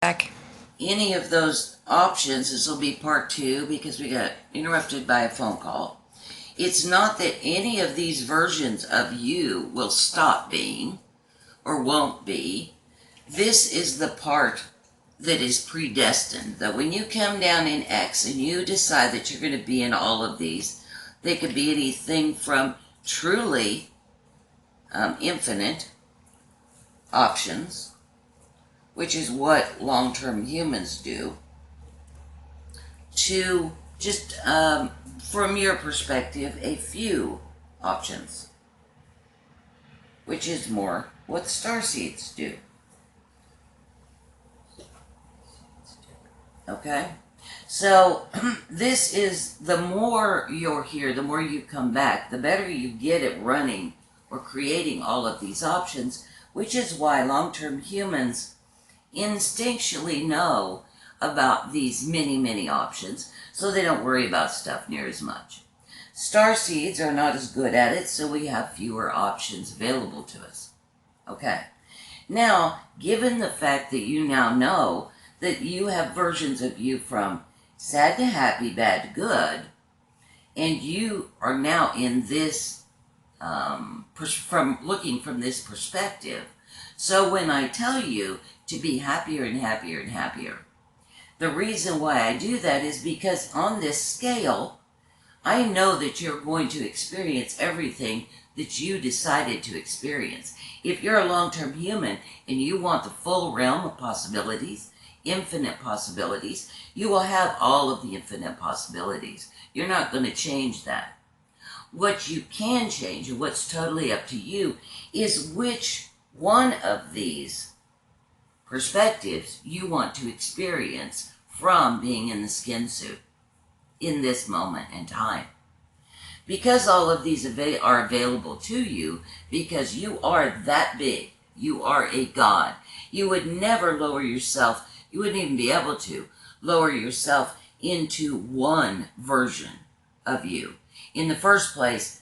Back. Any of those options, this will be part 2 because we got interrupted by a phone call. It's not that any of these versions of you will stop being or won't be. This is the part that is predestined. That when you come down in X and you decide that you're going to be in all of these, they could be anything from truly infinite options, which is what long-term humans do, to just, from your perspective, a few options, which is more what star seeds do. Okay? So, this is, the more you're here, the more you come back, the better you get at running or creating all of these options, which is why long-term humans instinctually know about these many, many options, so they don't worry about stuff near as much. Star seeds are not as good at it, so we have fewer options available to us. Okay. Now, given the fact that you now know that you have versions of you from sad to happy, bad to good, and you are now in this, from looking from this perspective. So when I tell you to be happier and happier and happier, the reason why I do that is because on this scale, I know that you're going to experience everything that you decided to experience. If you're a long-term human and you want the full realm of possibilities, infinite possibilities, you will have all of the infinite possibilities. You're not going to change that. What you can change, and what's totally up to you, is which one of these perspectives you want to experience from being in the skin suit in this moment in time. Because all of these are available to you, because you are that big, you are a god. You would never lower yourself, you wouldn't even be able to lower yourself into one version of you. In the first place,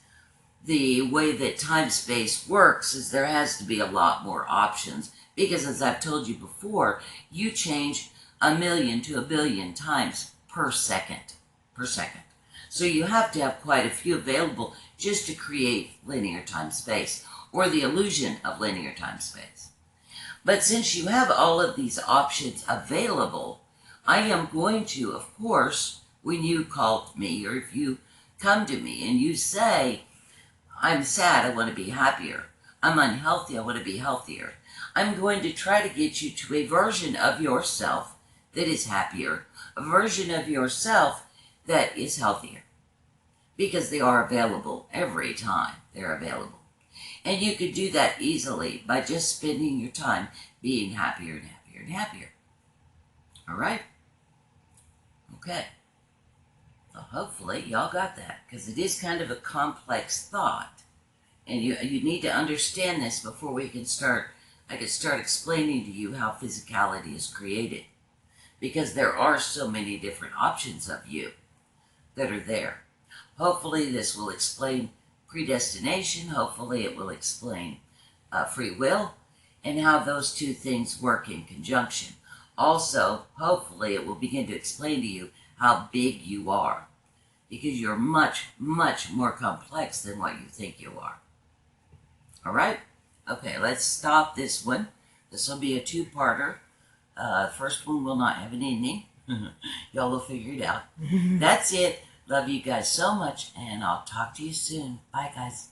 the way that time-space works is there has to be a lot more options, because as I've told you before, you change 1,000,000 to 1,000,000,000 times per second. So you have to have quite a few available just to create linear time-space, or the illusion of linear time-space. But since you have all of these options available, I am going to, of course, when you call me, or if you come to me and you say, I'm sad, I want to be happier. I'm unhealthy, I want to be healthier. I'm going to try to get you to a version of yourself that is happier, a version of yourself that is healthier. Because they are available every time they're available. And you could do that easily by just spending your time being happier and happier and happier. All right? Okay. Well, hopefully y'all got that, because it is kind of a complex thought. And you need to understand this before I can start explaining to you how physicality is created. Because there are so many different options of you that are there. Hopefully this will explain predestination. Hopefully it will explain free will and how those two things work in conjunction. Also, hopefully it will begin to explain to you how big you are, because you're much, much more complex than what you think you are. All right? Okay, let's stop this one. This will be a two-parter. First one will not have an ending. Y'all will figure it out. That's it. Love you guys so much, and I'll talk to you soon. Bye, guys.